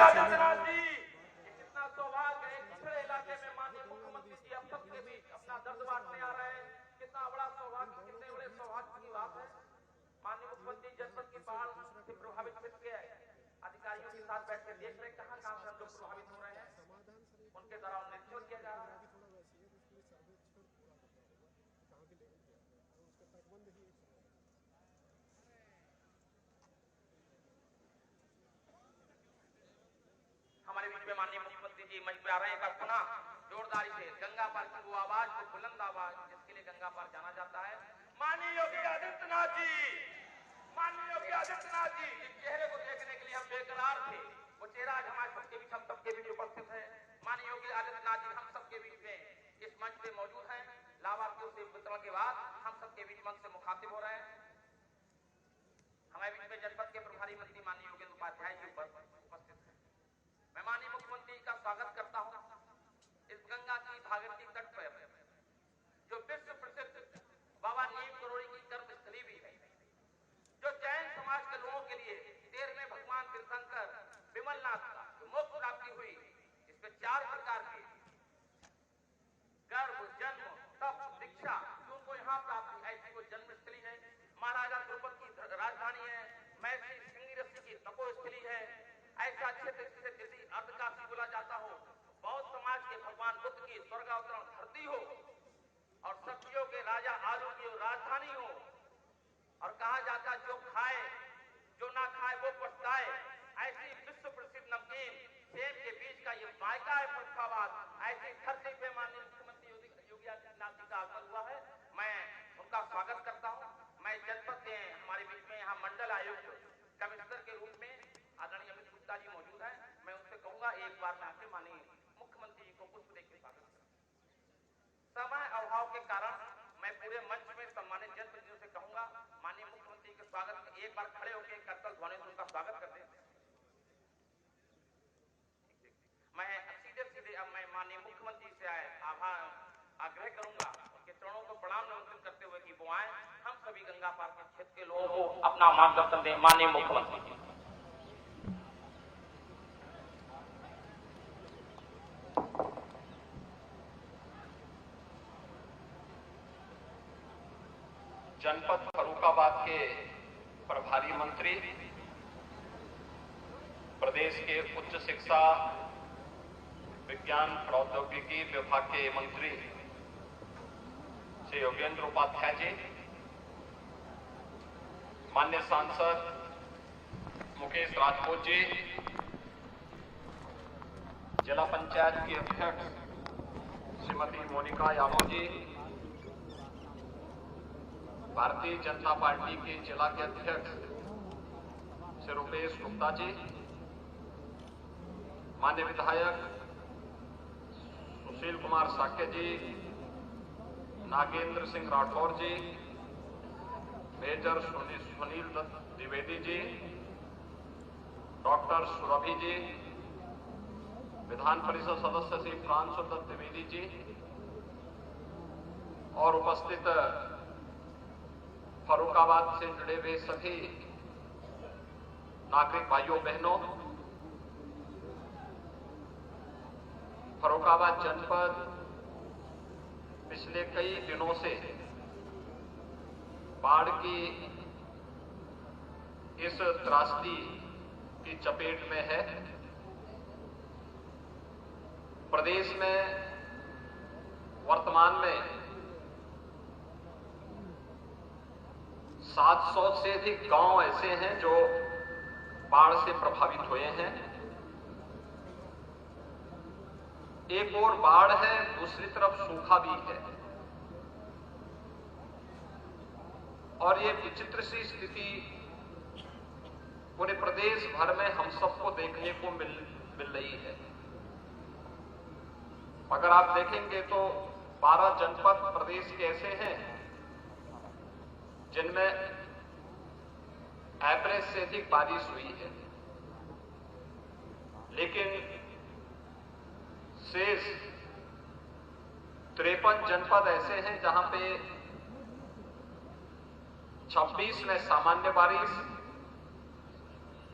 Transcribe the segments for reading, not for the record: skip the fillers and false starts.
आदित्यनाथ जी, कितना सौभाग्य है, पिछड़े इलाके में माननीय मुख्यमंत्री जी अब सबके बीच अपना दर्द बांटने आ रहे हैं। कितना बड़ा सौभाग्य, कितने बड़े सौभाग्य की बात है। माननीय मुख्यमंत्री जनपद की बाढ़ से प्रभावित क्षेत्र के अधिकारियों के साथ बैठ कर देख रहे कहां कहां से हम लोग प्रभावित हो रहे हैं, उनके द्वारा निरीक्षण किया जा रहा है। हमारे बीच में माननीय मुख्यमंत्री जी मंच पे आ रहे हैं। एक पुनः जोरदारी से गंगा पार की वो आवाज, वो बुलंद आवाज जिसके लिए गंगा पार जाना जाता है। माननीय योगी आदित्यनाथ जी, माननीय योगी आदित्यनाथ जी, जिस चेहरे को देखने के लिए हम बेकरार थे, वो चेहरा आज हमारे सबके बीच, हम सबके बीच उपस्थित है। माननीय योगी आदित्यनाथ जी हम सबके बीच में इस मंच पे मौजूद हैं। लाभार्थियों से वितरण के बाद हम सबके बीच मंच से मुखातिब हो रहे हैं। हमारे बीच में जनपद के प्रभारी मंत्री माननीय योगेंद्र उपाध्याय जी उपस्थित हैं। मैं माननीय मुख्यमंत्री का स्वागत करता हूं इस गंगा की भागीरथी तट पर, जो विश्व प्रसिद्ध बाबा नीम करोड़ी की कर्मस्थली भी है, जो जैन समाज के लोगों के लिए 13वें भगवान तीर्थंकर विमलनाथ का मोक्ष प्राप्ति हुई। इसमें 4 प्रकार के गर्भ, जन्म, तप, दीक्षा उनको यहाँ प्राप्ति, ऐसी वो जन्मस्थली है। महाराजा द्रुपद की राजधानी है। महर्षि सिंह ऋषि की तपोस्थली है। ऐसा क्षेत्र जिसे दिल्ली अर्धकाशी बोला जाता हो, बौद्ध समाज के भगवान बुद्ध की स्वर्गावतरण धरती हो, और सत्यों के राजा आलू की राजधानी हो, और कहा जाता जो खाए जो ना खाए वो पछताए, ऐसी विश्व प्रसिद्ध नमकीन सेब के बीच का ये मायका है फरुखाबाद। ऐसी धरती पे माननीय मुख्यमंत्री योगी आदित्यनाथ जी का आगमन हुआ है। मैं उनका स्वागत करता हूँ। मैं जनपद के हमारे बीच में यहाँ मंडल आयुक्त कमिश्नर के रूप में आदरणीय अमित गुप्ता जी मौजूद हैं। मैं उनसे कहूंगा एक बार मैं आपसे माननीय मुख्यमंत्री जी को पुष्प देकर स्वागत करूं। समय अभाव के कारण मैं पूरे मंच में सम्मानित जनप्रतिनिधियों से कहूंगा माननीय मुख्यमंत्री के स्वागत में एक बार खड़े होकर करतल ध्वनि से उनका स्वागत कर दें। मैं सीधे अब मैं माननीय मुख्यमंत्री से आग्रह करूंगा, उनके चरणों को प्रणाम नमस्कार करते हुए कि वो आए, हम सभी गंगा पार के क्षेत्र के लोगों को अपना मार्गदर्शन दें। माननीय मुख्यमंत्री जी। जनपद फर्रुखाबाद के प्रभारी मंत्री, प्रदेश के उच्च शिक्षा विज्ञान प्रौद्योगिकी विभाग के मंत्री श्री योगेंद्र उपाध्याय जी, माननीय सांसद मुकेश राजपूत जी, जिला पंचायत की अध्यक्ष श्रीमती मोनिका यादव जी, भारतीय जनता पार्टी के जिला के अध्यक्ष श्री रुपेश गुप्ता जी, माननीय विधायक सुशील कुमार साक्य जी, नागेंद्र सिंह राठौर जी, मेजर सुनील दत्त द्विवेदी जी, डॉक्टर सुरभि जी, विधान परिषद सदस्य श्री प्रांशु दत्त द्विवेदी जी, और उपस्थित फर्रुखाबाद से जुड़े हुए सभी नागरिक भाइयों बहनों, फर्रुखाबाद जनपद पिछले कई दिनों से बाढ़ की इस त्रासदी की चपेट में है। प्रदेश में वर्तमान में 700 से अधिक गांव ऐसे हैं जो बाढ़ से प्रभावित हुए हैं। एक ओर बाढ़ है, दूसरी तरफ सूखा भी है, और ये विचित्र सी स्थिति पूरे प्रदेश भर में हम सबको देखने को मिल रही है। अगर आप देखेंगे तो 12 जनपद प्रदेश के ऐसे हैं जिनमें एवरेज से अधिक बारिश हुई है, लेकिन शेष 53 जनपद ऐसे हैं जहां पे 26 में सामान्य बारिश,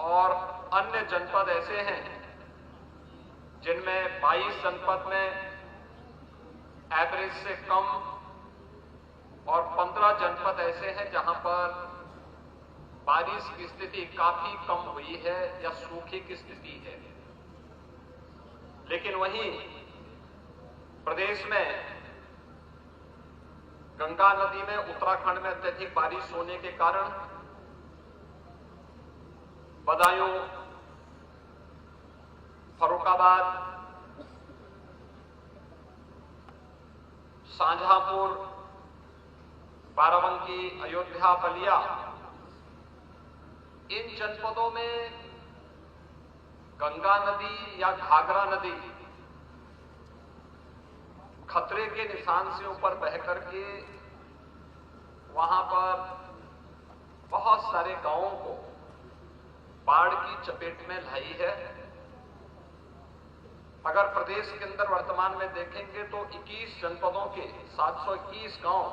और अन्य जनपद ऐसे हैं जिनमें 22 जनपद में एवरेज से कम और 15 जनपद ऐसे हैं जहां पर बारिश की स्थिति काफी कम हुई है या सूखे की स्थिति है। लेकिन वहीं प्रदेश में गंगा नदी में उत्तराखंड में अत्यधिक बारिश होने के कारण बदायूं, फर्रुखाबाद, शाहजहांपुर, बाराबंकी, अयोध्या, बलिया, इन जनपदों में गंगा नदी या घाघरा नदी खतरे के निशान से ऊपर बह करके वहां पर बहुत सारे गांवों को बाढ़ की चपेट में लाई है। अगर प्रदेश के अंदर वर्तमान में देखेंगे तो 21 जनपदों के 721 गांव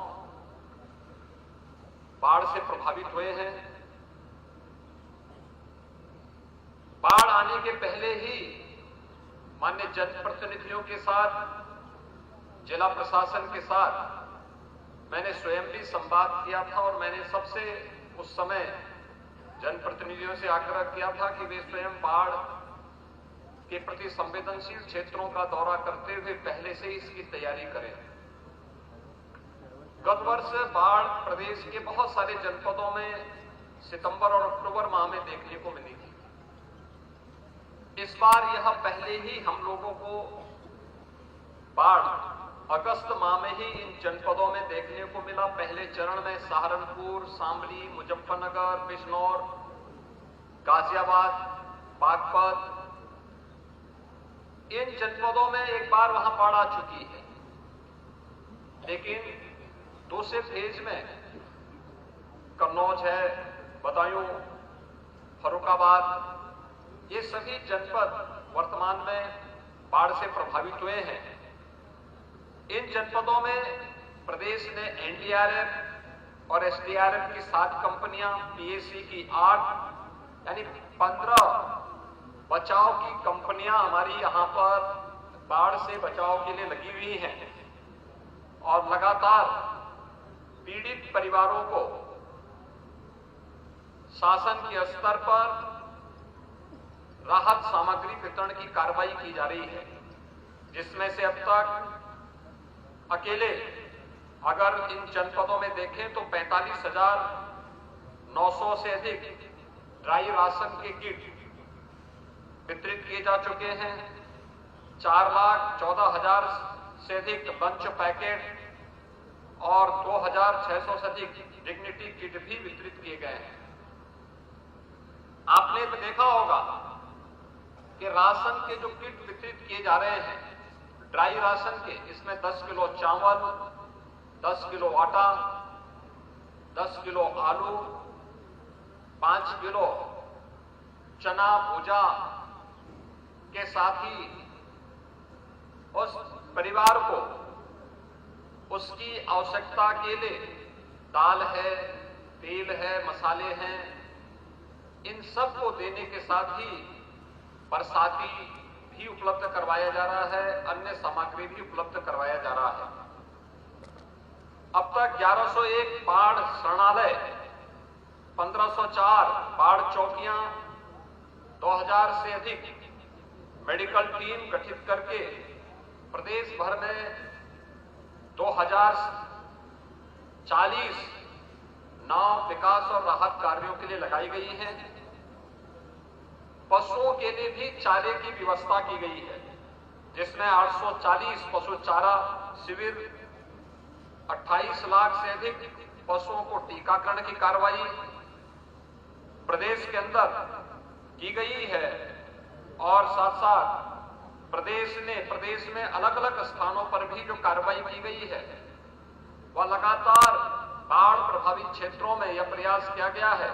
बाढ़ से प्रभावित हुए हैं। बाढ़ आने के पहले ही माननीय जनप्रतिनिधियों के साथ, जिला प्रशासन के साथ मैंने स्वयं भी संवाद किया था और मैंने सबसे उस समय जनप्रतिनिधियों से आग्रह किया था कि वे स्वयं बाढ़ के प्रति संवेदनशील क्षेत्रों का दौरा करते हुए पहले से ही इसकी तैयारी करें। गत वर्ष बाढ़ प्रदेश के बहुत सारे जनपदों में सितंबर और अक्टूबर माह में देखने को मिली थी। इस बार यह पहले ही हम लोगों को बाढ़ अगस्त माह में ही इन जनपदों में देखने को मिला। पहले चरण में सहारनपुर, शामली, मुजफ्फरनगर, बिजनौर, गाजियाबाद, बागपत, इन जनपदों में एक बार वहां बाढ़ आ चुकी है। लेकिन दूसरे फेज में कन्नौज है, बदायूं, फर्रुखाबाद, ये सभी जनपद वर्तमान में बाढ़ से प्रभावित हुए हैं। इन जनपदों में प्रदेश ने एनडीआरएफ और एसडीआरएफ की 7 कंपनियां, पीएसी की 8, यानी 15 बचाव की कंपनियां हमारी यहां पर बाढ़ से बचाव के लिए लगी हुई हैं और लगातार पीड़ित परिवारों को शासन के स्तर पर राहत सामग्री वितरण की कार्रवाई की जा रही है, जिसमें से अब तक अकेले अगर इन जनपदों में देखें तो 45,900 से अधिक ड्राई राशन के किट वितरित किए जा चुके हैं। 4,14,000 से अधिक लंच पैकेट और 2,600 से अधिक डिग्निटी किट भी वितरित किए गए हैं। आपने देखा होगा कि राशन के जो किट वितरित किए जा रहे हैं ड्राई राशन के, इसमें 10 किलो चावल, 10 किलो आटा, 10 किलो आलू, 5 किलो चना भुजा के साथ ही उस परिवार को उसकी आवश्यकता के लिए दाल है, तेल है, मसाले हैं, इन सब को देने के साथ ही बरसाती भी उपलब्ध करवाया जा रहा है, अन्य सामग्री भी उपलब्ध करवाया जा रहा है। अब तक 1101 बाढ़ शरणालय, 1504 बाढ़ चौकियां, 2000 से अधिक मेडिकल टीम गठित करके प्रदेश भर में 2040 नाव विकास और राहत कार्यों के लिए लगाई गई हैं। पशुओं के लिए भी चारे की व्यवस्था की गई है, जिसमें 840 पशु चारा शिविर, 28 लाख से अधिक पशुओं को टीकाकरण की कार्रवाई प्रदेश के अंदर की गई है। और साथ साथ प्रदेश में अलग अलग स्थानों पर भी जो कार्रवाई की गई है वह लगातार बाढ़ प्रभावित क्षेत्रों में यह प्रयास किया गया है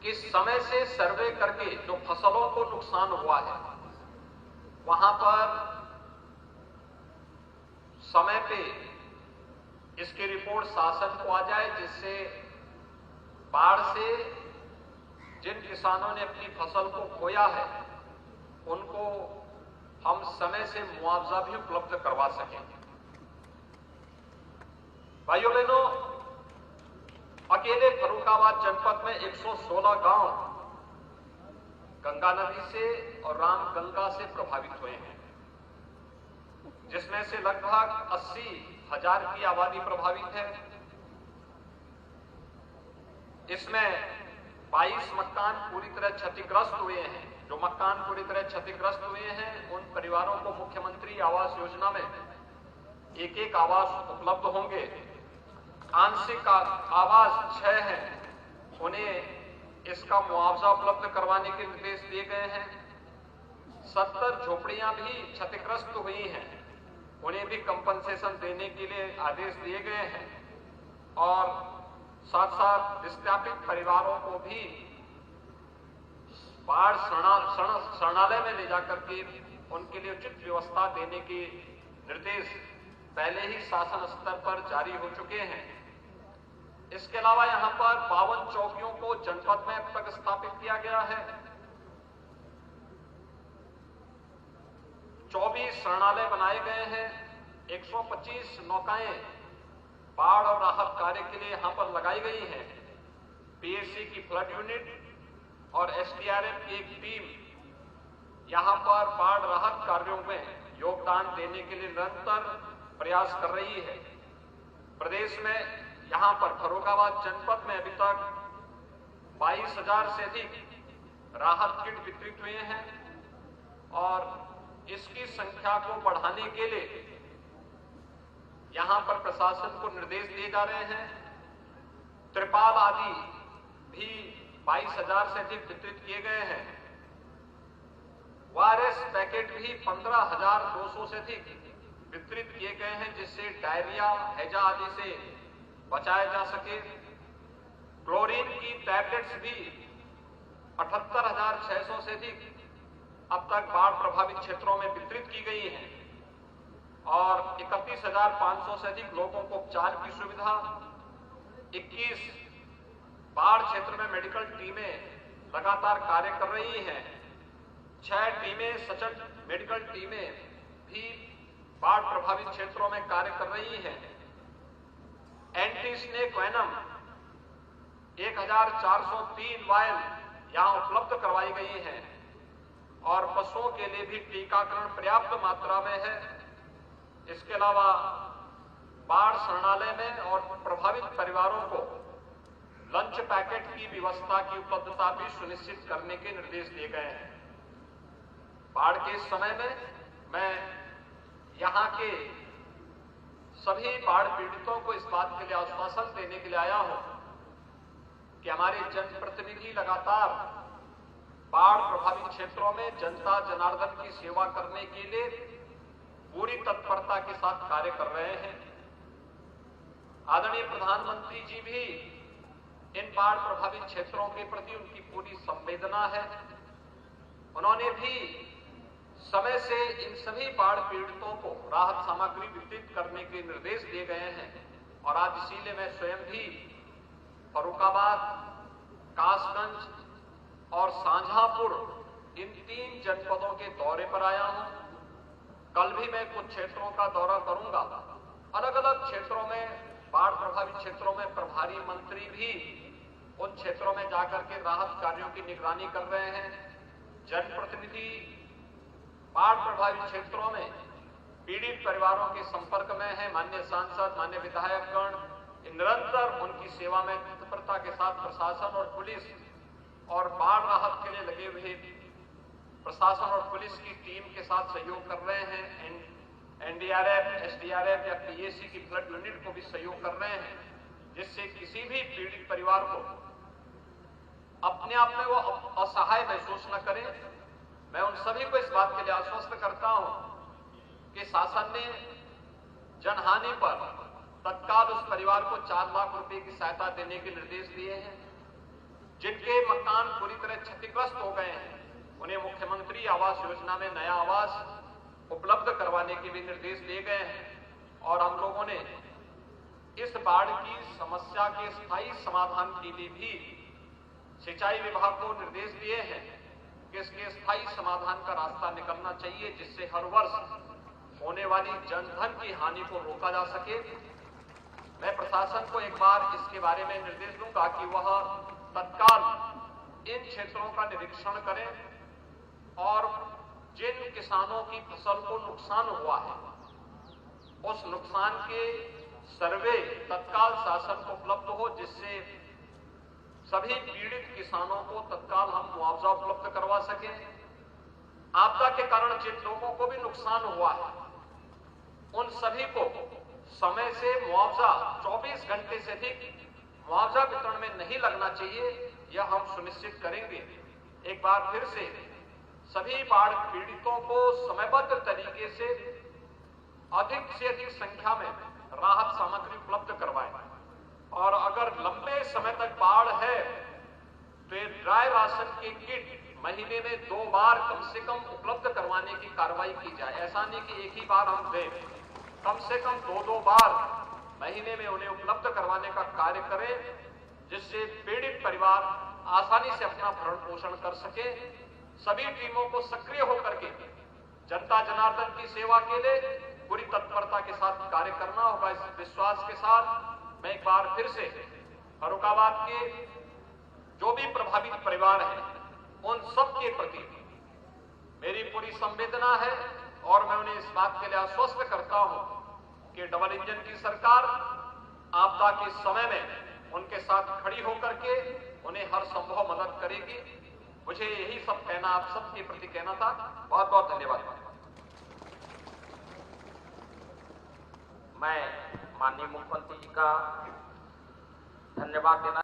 कि समय से सर्वे करके जो फसलों को नुकसान हुआ है वहां पर समय पे इसकी रिपोर्ट शासन को आ जाए, जिससे बाढ़ से जिन किसानों ने अपनी फसल को खोया है उनको हम समय से मुआवजा भी उपलब्ध करवा सकें। भाइयों बहनों, अकेले फर्रुखाबाद जनपद में 116 गांव गंगा नदी से और रामगंगा से प्रभावित हुए हैं, जिसमें से लगभग 80,000 की आबादी प्रभावित है। इसमें 22 मकान पूरी तरह क्षतिग्रस्त हुए हैं। जो मकान पूरी तरह क्षतिग्रस्त हुए हैं, उन परिवारों को मुख्यमंत्री आवास योजना में एक आवास उपलब्ध होंगे। आंशिक आवास 6 हैं, उन्हें इसका मुआवजा उपलब्ध करवाने के निर्देश दिए गए हैं। 70 झोपड़ियां भी क्षतिग्रस्त हुई हैं, उन्हें भी कंपनसेशन देने के लिए आदेश दिए गए हैं। और साथ साथ विस्थापित परिवारों को भी बाढ़ शरणालय में ले जाकर के उनके लिए उचित व्यवस्था देने के निर्देश पहले ही शासन स्तर पर जारी हो चुके हैं। इसके अलावा यहां पर 52 चौकियों को जनपद में अब तक स्थापित किया गया है। 24 शरणालय बनाए गए हैं। 125 नौकाएं बाढ़ और राहत कार्य के लिए यहां पर लगाई गई हैं। पीएसी की फ्लड यूनिट और एसडीआरएफ की एक टीम यहां पर बाढ़ राहत कार्यों में योगदान देने के लिए निरंतर प्रयास कर रही है। प्रदेश में यहां पर फर्रुखाबाद जनपद में अभी तक 22,000 से अधिक राहत किट वितरित हुए हैं और इसकी संख्या को बढ़ाने के लिए यहां पर प्रशासन को निर्देश दिए जा रहे हैं। त्रिपाल आदि भी 22,000 से अधिक वितरित किए गए हैं। वायरस पैकेट भी 15,200 से अधिक वितरित किए गए हैं, जिससे डायरिया, हैजा आदि से बचाया जा सके। क्लोरीन की टैबलेट्स भी 78,600 से अधिक अब तक बाढ़ प्रभावित क्षेत्रों में वितरित की गई हैं और 31,500 से अधिक लोगों को उपचार की सुविधा। 21 बाढ़ क्षेत्र में मेडिकल टीमें लगातार कार्य कर रही हैं। 6 टीमें सचल मेडिकल टीमें भी बाढ़ प्रभावित क्षेत्रों में कार्य कर रही हैं। एंटी स्नेक वेनम 1,403 वायल यहां उपलब्ध करवाई गई हैं और पशुओं के लिए भी टीकाकरण पर्याप्त मात्रा में है। इसके अलावा बाढ़ शरणालय में और प्रभावित परिवारों को लंच पैकेट की व्यवस्था की उपलब्धता भी सुनिश्चित करने के निर्देश दिए गए हैं। बाढ़ के इस समय में मैं यहां के सभी बाढ़ पीड़ितों को इस बात के लिए आश्वासन देने के लिए आया हूं कि हमारे जनप्रतिनिधि लगातार बाढ़ प्रभावित क्षेत्रों में जनता जनार्दन की सेवा करने के लिए पूरी तत्परता के साथ कार्य कर रहे हैं। आदरणीय प्रधानमंत्री जी भी इन बाढ़ प्रभावित क्षेत्रों के प्रति उनकी पूरी संवेदना है। उन्होंने भी समय से इन सभी बाढ़ पीड़ितों को राहत सामग्री वितरित करने के निर्देश दिए गए हैं और आज इसीलिए मैं स्वयं भी फर्रुखाबाद, कासगंज और शाहजहांपुर इन 3 जनपदों के दौरे पर आया हूं। कल भी मैं कुछ क्षेत्रों का दौरा करूंगा। अलग अलग क्षेत्रों में, बाढ़ प्रभावित क्षेत्रों में प्रभारी मंत्री भी उन क्षेत्रों में जाकर के राहत कार्यों की निगरानी कर रहे हैं। जनप्रतिनिधि बाढ़ प्रभावित क्षेत्रों में पीड़ित परिवारों के संपर्क में है। माननीय सांसद, माननीय विधायकगण निरंतर उनकी सेवा में तत्परता के साथ प्रशासन और पुलिस और बाढ़ राहत के लिए लगे हुए प्रशासन और पुलिस की टीम के साथ सहयोग कर रहे हैं। एनडीआरएफ, एसडीआरएफ या पीएसी की फ्लड यूनिट को भी सहयोग कर रहे हैं, जिससे किसी भी पीड़ित परिवार को अपने आप में वो असहाय महसूस न करें। मैं उन सभी को इस बात के लिए आश्वस्त करता हूं कि शासन ने जनहानि पर तत्काल उस परिवार को 4 लाख रुपए की सहायता देने के निर्देश दिए हैं। जिनके मकान पूरी तरह क्षतिग्रस्त हो गए हैं, उन्हें मुख्यमंत्री आवास योजना में नया आवास उपलब्ध करवाने के भी निर्देश दिए गए हैं और हम लोगों ने इस बाढ़ की समस्या के स्थायी समाधान के लिए भी सिंचाई विभाग को निर्देश दिए हैं कि इसके स्थायी समाधान का रास्ता निकलना चाहिए, जिससे हर वर्ष होने वाली जनधन की हानि को रोका जा सके। मैं प्रशासन को एक बार इसके बारे में निर्देश दूंगा कि वह तत्काल इन क्षेत्रों का निरीक्षण करें और जिन किसानों की फसल को नुकसान हुआ है उस नुकसान के सर्वे तत्काल शासन को उपलब्ध हो, जिससे सभी पीड़ित किसानों को तत्काल हम मुआवजा उपलब्ध करवा सकें। आपदा के कारण जिन लोगों को भी नुकसान हुआ है उन सभी को समय से मुआवजा 24 घंटे से अधिक मुआवजा वितरण में नहीं लगना चाहिए, यह हम सुनिश्चित करेंगे। एक बार फिर से सभी बाढ़ पीड़ितों को समयबद्ध तरीके से अधिक संख्या में राहत सामग्री उपलब्ध करवाएं और अगर लंबे समय तक बाढ़ है तो ये ड्राई राशन के किट महीने में 2 बार कम से कम उपलब्ध करवाने की कार्रवाई की जाए। ऐसा नहीं कि एक ही बार हम दें, कम से कम 2-2 बार महीने में उन्हें उपलब्ध करवाने का कार्य करें, जिससे पीड़ित परिवार आसानी से अपना भरण पोषण कर सके। सभी टीमों को सक्रिय होकर के जनता जनार्दन की सेवा के लिए पूरी तत्परता के साथ कार्य करना होगा। इस विश्वास के साथ मैं एक बार फिर से फर्रुखाबाद के जो भी प्रभावित परिवार हैं उन सब के प्रति मेरी पूरी संवेदना है और मैं उन्हें इस बात के लिए आश्वस्त करता हूं कि डबल इंजन की सरकार आपदा के समय में उनके साथ खड़ी होकर के उन्हें हर संभव मदद करेगी। मुझे यही सब कहना, आप सबके प्रति कहना था। बहुत बहुत धन्यवाद। मैं माननीय मुख्यमंत्री जी का धन्यवाद देना